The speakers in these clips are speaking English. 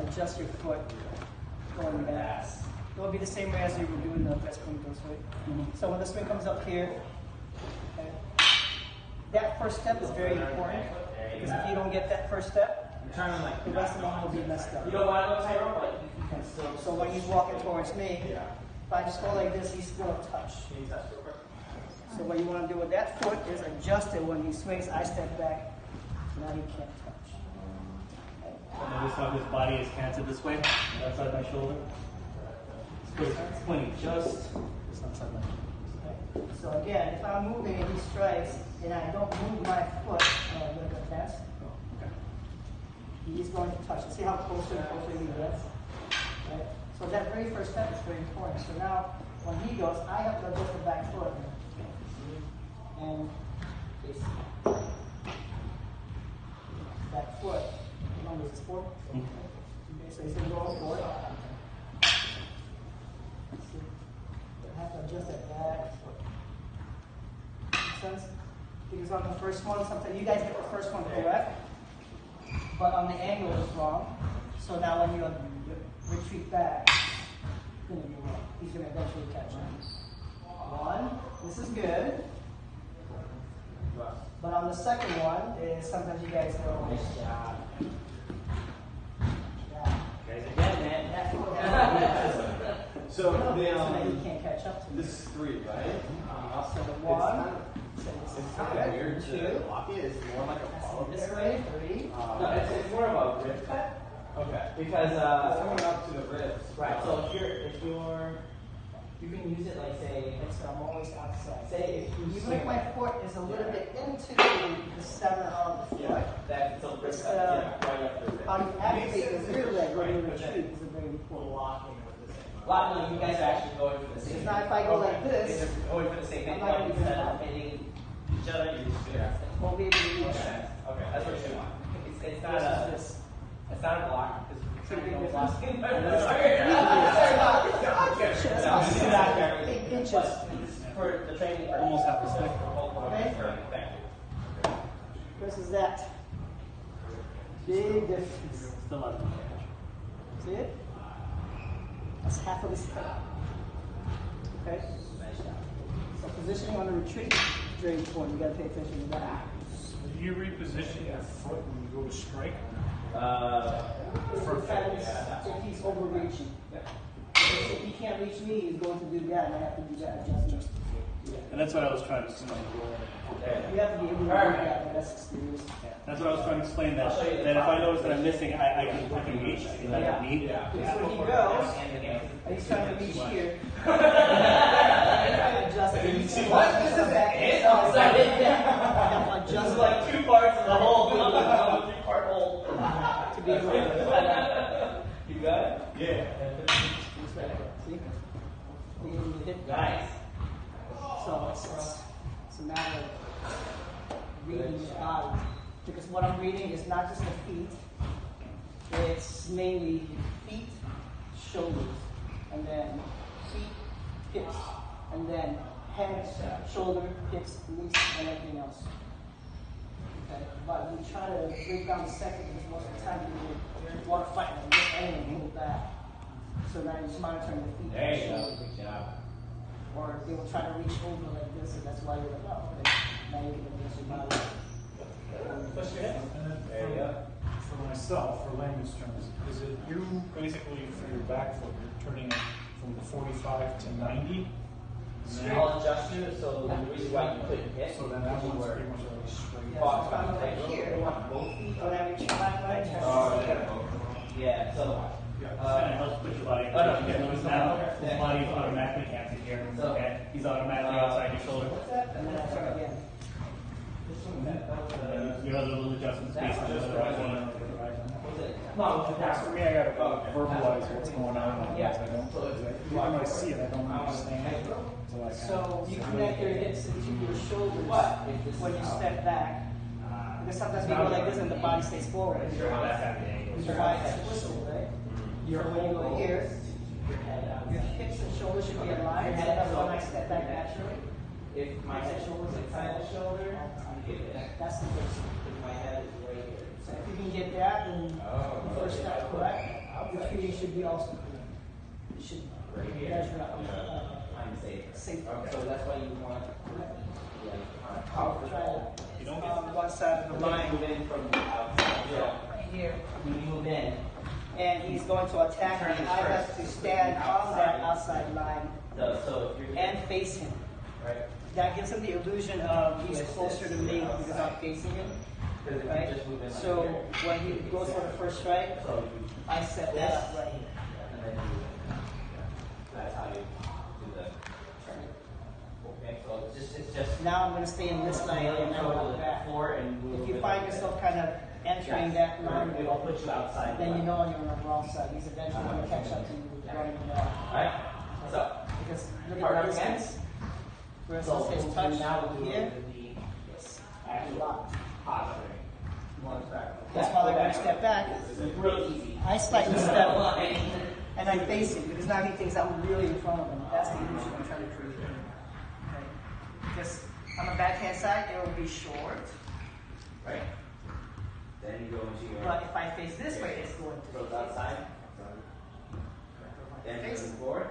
adjust your foot going back. It will be the same way as you were doing the press puntos, right? So when the swing comes up here, okay, that first step is very important, because if you don't get that first step, the rest of them will be messed up. You don't want to go tight rope, but you can still. So when he's walking towards me, if I just go like this, he's going to touch. So what you want to do with that foot is adjust it when he swings. I step back, now he can't touch. Notice how his body is canted this way, outside my shoulder. It's pointing just outside my shoulder. So again, if I'm moving and he strikes, and I don't move my foot, look at that. He's going to touch it. See how closer and closer he gets? Right? So that very first step is very important. So now, when he goes, I have to adjust the back foot. And that foot, how long is this for? Okay, so he's going to go forward. I have to adjust that back foot. Make sense? Because on the first one, sometimes you guys get the first one correct, but on the angle is wrong. So now when you retreat back, it's going to be wrong. He's going to eventually catch it. One, this is good. But on the second one, is sometimes you guys go, yeah. Guys again, man. That's what So that you can't catch up to. this is 3, right? So the one, It's kind of weird to block it. It's more like a follow this way, 3. No, it's more of a rib cut. Okay. Because It's coming up to the ribs. right. So if you're you can use it like say I'm always outside. say if you Even swing if my foot is a little bit into the center of the foot, that's a rib It's, cut. Yeah, right up the rib. how you activate the rear leg when you retreat is a very important. Locking, you guys are actually going for the same Because now if I go like this, You're going for the same thing, I'm not but gonna do instead that. of hitting each other, you're just doing that. won't be able to reach. Okay, that's what you want. It's not Versus a this. it's not a block because So you don't do block. this. Sorry. 8 inches. For the training, Almost half a step. Okay. Thank you. Versus that. Big difference. Still out of the catch. See it? That's half of the step. Okay? So positioning on the retreat is very important. You got to pay attention to that. Do you reposition your foot when you go to strike? It depends if he's overreaching. If he can't reach me, he's going to do that, and I have to do that adjustment. And that's what I was trying to explain. You have to be able to do that, and that's experience. That's what I was trying to explain, that if I notice that I'm missing, I can reach and I can meet. Because when he goes, and he's trying to reach here, I adjust it. What? This is it? Adjust This is like 2 parts of the whole 3-part hole. to be able to. You got it? Yeah. See? Be able to hit that. Nice. So it's a matter of reading the body. Because what I'm reading is not just the feet, it's mainly feet, shoulders, and then feet, hips, and then head, shoulder, hips, knees, and everything else. Okay? But we try to break down the second because most of the time you want to fight like this and move back. So now you're just monitoring the feet There and you go. shoulders. Good job. Or they will try to reach over like this, and that's why you're like, oh, okay. Now you can adjust your body. Push your hips. And then There you go. for myself, for layman's terms, is it you basically for your back foot, you're turning it from the 45 to 90? I'll adjust you, so the reason why you couldn't hit So then that one's pretty much already straight. Yeah, so if I'm like here, both feet, when I reach back, right? Yeah, so It kind of helps put your body in Oh, no, position. Notice now his body is automatically canted here. Okay? He's automatically outside your shoulder. And then I start again. Your other little adjustments based on the other one. For me, I gotta verbalize what's going on. Yeah. I don't. Even when I see it, I don't understand it. Until I kind So of you sit connect there. your hips into your shoulders when you step back. Because sometimes we go like this and the body stays forward. Your eyes twisted, right? So when you go here, your hips and shoulders should be aligned. So that when I step back naturally, if my hips and shoulders inside the shoulder, that's the first. my head is right here. So if you can get that, then the first step correct. retreating should be also clean. It should measure up. I'm safe. Safe. Okay. So that's why you want Try it. You don't get On one side of the line. move in from the outside. Right here. When you move in, And he's going to attack me. I have to stand on that outside line so if you're and face him. right, That gives him the illusion of he's closer to me because I'm facing him. because if Right? you just move in like So here, when he goes for the first strike, so you, I set that up right here. and then you move in. That's how you do the turn. Okay, so it's just Now I'm going to stay in this line and then go back. floor and move If you in. find yourself kind of entering that line, it'll put you outside. then you know you're on the wrong side. He's eventually going to catch up to you running back. Right? So, Because look Hard at up the again. distance. Versus so his we'll touch now do here. the Yes. actual Locked. posturing. One back. That's why they're going to step back. It's real easy. I slightly step and I face him because now he thinks I'm really in front of him. That's the illusion I'm trying to create. Okay. Because on the backhand side, it will be short. Right? Then you go into your But if I face this way, it's going to goes be outside. Then you face. move forward.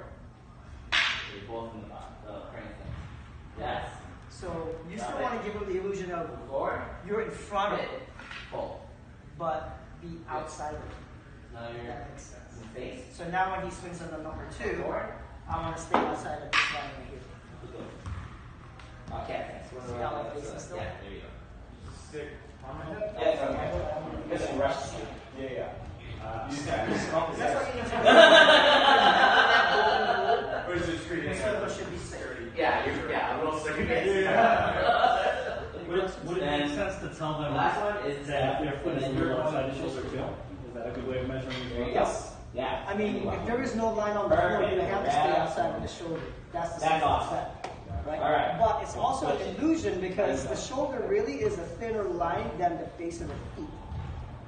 You're both in the crane thing. Yes. So you still want to give him the illusion of Move forward. you're in front of Hit. him, Pull. but be outside of him. Now If you're that makes sense. in face. So now when he swings on the number 2, Forward. I want to stay outside of this line right here. Okay. Thanks. See how I face him still? Yeah, there you go. Stick on my head? Yeah, it's okay. Because it rushes you. Yeah, yeah. That's what you need to do. Or is it straight The in? circle should be straight. Yeah, a little circuit. Would it make sense to tell The them last one is that their foot is a then little you're outside the shoulder too? Is that a good way of measuring There you your go. Yes. Yeah. I mean, if there is no line on the floor, you have to stay outside of the shoulder. That's the That's simple awesome. set, right? All right. But it's also an illusion because the shoulder really is a thinner line than the base of the feet.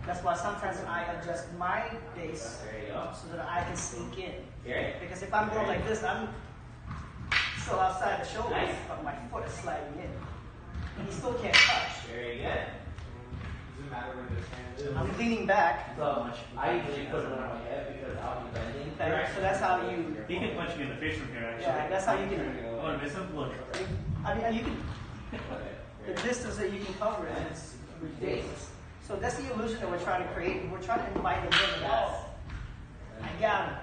That's why sometimes I adjust my base There you go. so that I can sneak in. Here. Because if I'm going like this, I'm still outside the shoulder, Nice. but my foot is sliding in. And he still can't touch. Very good. Does it matter where this hand is? I'm leaning back. So I usually put it on my head because I'll be bending. Okay, so that's how you. He can punch you in the face from here, actually. Yeah, that's how you can. Oh, miss him? Look. I mean, you can. Okay. The distance that you can cover it is ridiculous. So that's the illusion that we're trying to create. We're trying to invite him in. Yes. I got him.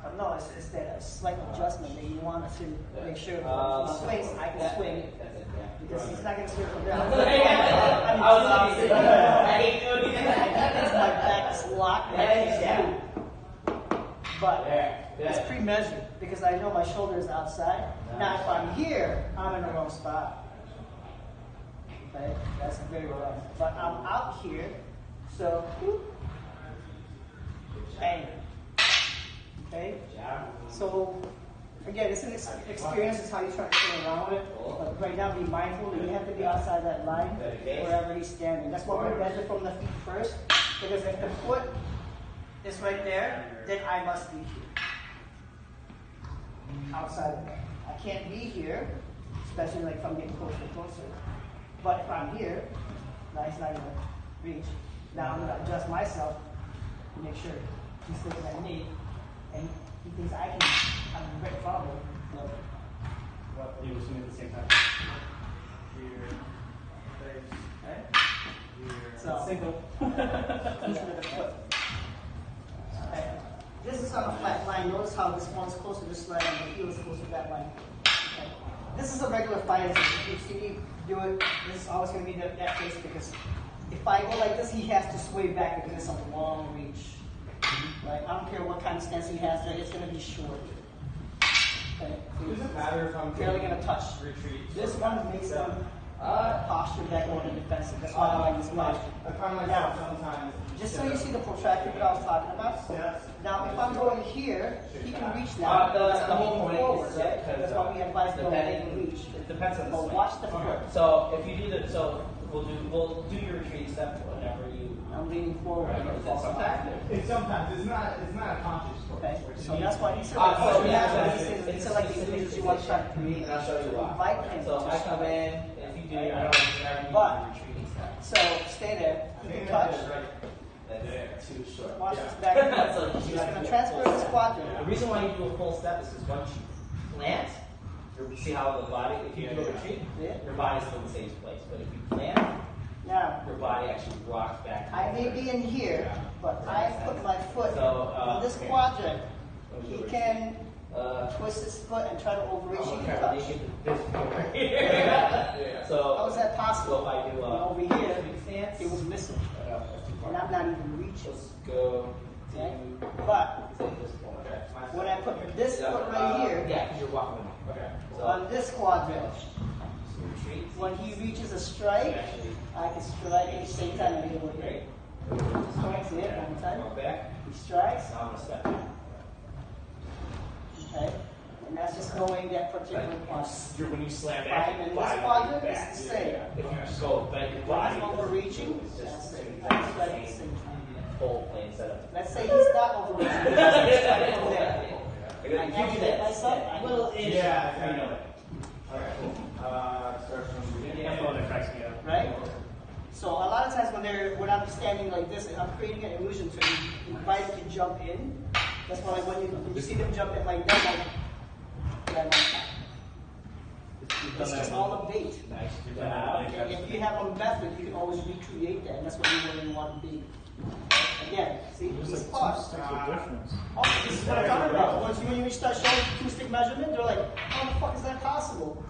But no, it's that slight adjustment that you want to make sure that he swings, I can swing. That's it, yeah. Because he's not going to swing from down. I was opposite. I hate doing Because my back is locked and I can't move. But There. it's Good. pre-measured because I know my shoulder is outside. Now if I'm here, I'm in the wrong spot. Okay, that's very rough. But I'm out here, so whoop, bang. Okay, so again, it's an experience. It's how you try to play around with it. But right now, be mindful that you have to be outside that line wherever he's standing. That's why we measure from the feet first, because if the foot is right there, then I must be here, outside of that. I can't be here, especially like if I'm getting closer and closer. But if I'm here, now he's not going to reach. Now I'm going to adjust myself to make sure he's looking at me, and he thinks I can. I'm right in front of him. No. You were swinging at the same time. So Single. illusion of the foot. Okay. This is on a flat line. Notice how this one's closer to this line and the heel is closer to that line. Okay. This is a regular fighting. If you see me do it, this is always going to be that face because if I go like this, he has to sway back because it's a long reach. Right? I don't care what kind of stance he has there, it's going to be short. Okay? Does it matter if I'm Barely going to touch. retreat? This one makes them posture back on the defensive. That's why I like this much. I find myself sometimes. Just so you see the protractor that I was talking about. Yes. Now, if I'm going here, he can reach now. That's the whole point. Forward, Is right? because, That's why we advise going depending- to reach. It depends on the But swing. watch the foot. So if you do the we'll do your retreat step whenever you. I'm leaning forward. Right. I'm gonna fall back. Sometimes it's not a conscious choice. Okay, so that's why these So are yeah, these are like the illusions you want to try to create. And I'll show you why. Invite him So to I come in. If you do whenever you do But- your retreating step. So stay there. You can touch. That's it. too short. Watch this back. So She's going to transfer this quadrant. the reason why you do a full step is because once you plant, you see how the body, if you do a retreat, your body's still in the same place. But if you plant, Now, your body actually rocks back. I may be in here, but I put my foot So, in this okay. quadrant. Let me do He a can retreat. twist his foot and try to overreach. I'm He gonna can try to touch. make it this point here. So, How is that so possible? if I do Over here, sweep stance, it was missing. And I'm not even reaching. let's go Okay? to But this point. Okay. when I put this foot right here Yeah, because you're walking with me. Okay. So, on this quadrant, retreat. when he reaches a strike, Actually, I can strike at the same time and able to hit. Strikes it one more time. go back. He strikes. Now I'm gonna step back. Okay? And that's just knowing that particular quadrant. When you slam Right, back, and your this body quadrant back. is the same. If you just go bend your When body, he's overreaching, It's just that's the it. same I strike at the same time. whole plane setup. Let's say he's not overreaching. He doesn't strike from there. I I gotta can give you hit that myself. I little can- inch. Yeah, you know it. Alright, cool. Start from the beginning. That's the one that cracks me up. Right? So a lot of times when I'm standing like this, I'm creating an illusion so you invite him to jump in. That's why like when you see them jump in like that, like You've done it's that just one. all a bait. Nice. You've done that one. If you have a method, you can always recreate that, and that's what you want to be. Again, see, There's these like parts. 2 sticks of difference. Oh, this is what I'm talking about. When you start showing two-stick measurement, they're like, how the fuck is that possible?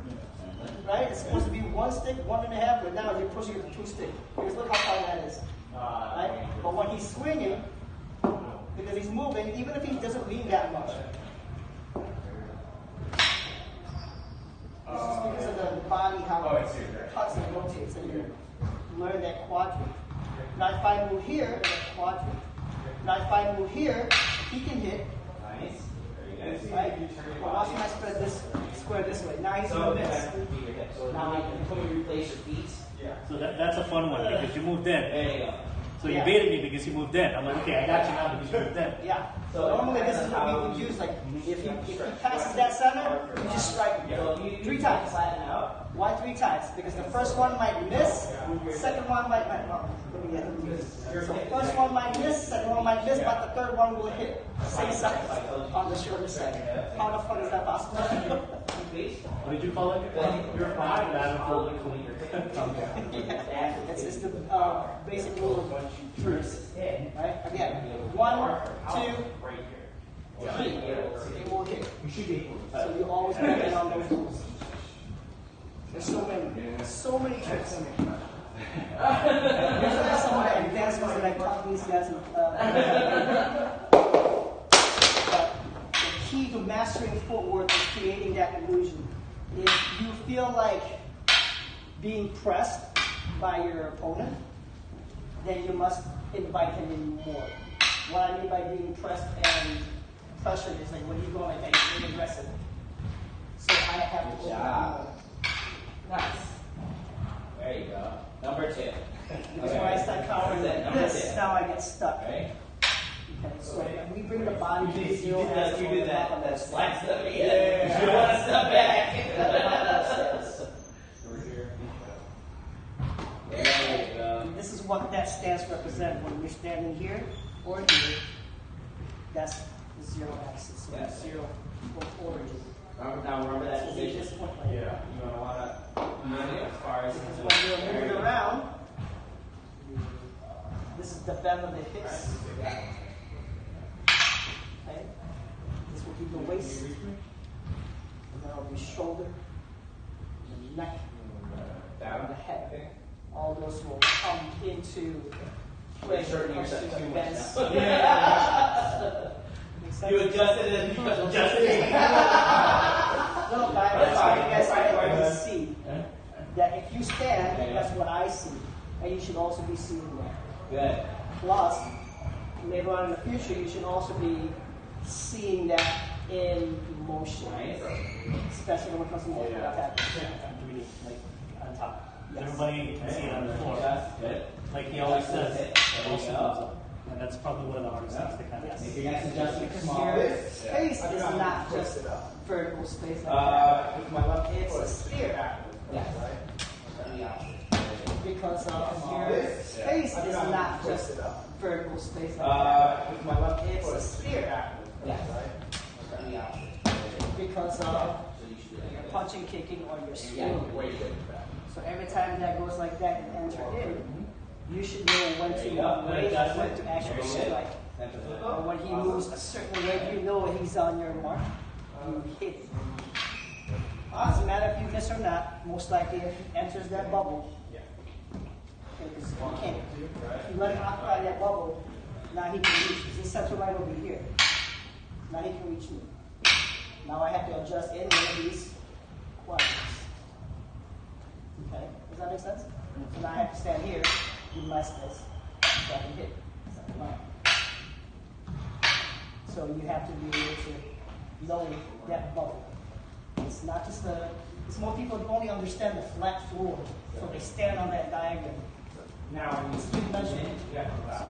Right? It's supposed to be 1 stick, 1.5, but now you're pushing it to 2 stick. Because look how far that is. Right? But when he's swinging, because he's moving, even if he doesn't lean that much. This is because of the body, how it cuts and rotates, and you learn that quadrant. Now if I move here, that quadrant. Now if I move here, he can hit. Nice. Very good. Right? Well, watch when I spread this square this way. Now he's So, doing this. so now you replace your feet. So that's a fun one because you moved in. There you go. So you Yeah. baited me because you moved in. I'm like, okay, I got you now because you moved in. Yeah. So Normally this is what we would use. Like if he passes that center, you just strike him. So you 3 times. flatten out. Why 3 times? Because the first one might miss, second one might not. Let me get it. So the first one might miss, second one might miss, but the third one will hit. Same side on the shorter side. How the fuck is that possible? What did you call it? You're fine. I haven't pulled it clean. Yeah. It's the basic rule of truth. Right? Again, 1, 2, 3. It will hit. So you always work on those rules. There's so many tricks. These are some of the advancements that I taught these guys. But the key to mastering footwork is creating that illusion. If you feel like being pressed by your opponent, then you must invite him in more. What I mean by being pressed and pressured is like when you go like that, you're being aggressive. So I have to open up more. Nice. There you go. Number 2. Because when I start countering like Number this, 2. now I get stuck. Right? Okay, so we bring the body to zero. You do that slide stuff. Yeah. You don't want to step back. Over here. There you go. This is what that stance represents. When you're standing here or here, that's the 0 axis. So Yes. 0 goes forward. Now remember that So you position. just point like that. You don't want to move it as far as Because when you're moving around, this is the bend of the hips. Okay? This will keep the waist. And then it'll be shoulder, the neck, and the head. All those will come into play. Shorten when it comes yourself to too the much bends. now. Makes sense? You adjusted it and you adjusted it. No, but I want you guys to see that if you stand, that's what I see. And you should also be seeing that. Good. Plus, later on in the future, you should also be seeing that in motion. Nice. Especially when it comes to multiple attack. Like on top. Yes. Everybody can see it on the floor. Just good. Like he always says, There it you also go. goes up. And that's probably one of the hardest things to kind of Yes. Make your next adjustment Because smaller. your space is not just vertical space like that. With my left hand It's a sphere. Yes. because your space is not just vertical space like With my left that. It's foot. a sphere. Yes. Because So you should do you're that. punching, kicking, or you're Yeah, swinging. way good for that. So every time that goes like that and enter in, you should know when There to you go. wait, Adjust when it. to actually Very good. strike. Or when he moves a certain way, you know he's on your mark. You hit it. Doesn't matter if you miss or not. Most likely, if he enters that bubble, because you can't. If you let him occupy that bubble, now he can reach. This center right over here. Now he can reach me. Now I have to adjust any one of these quadrants. Okay, does that make sense? So now I have to stand here, do my space, so I can hit. So you have to be able to know that bubble. It's not just because more people only understand the flat floor, so they stand on that diagram. Now, It's big measurement. yeah.